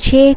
6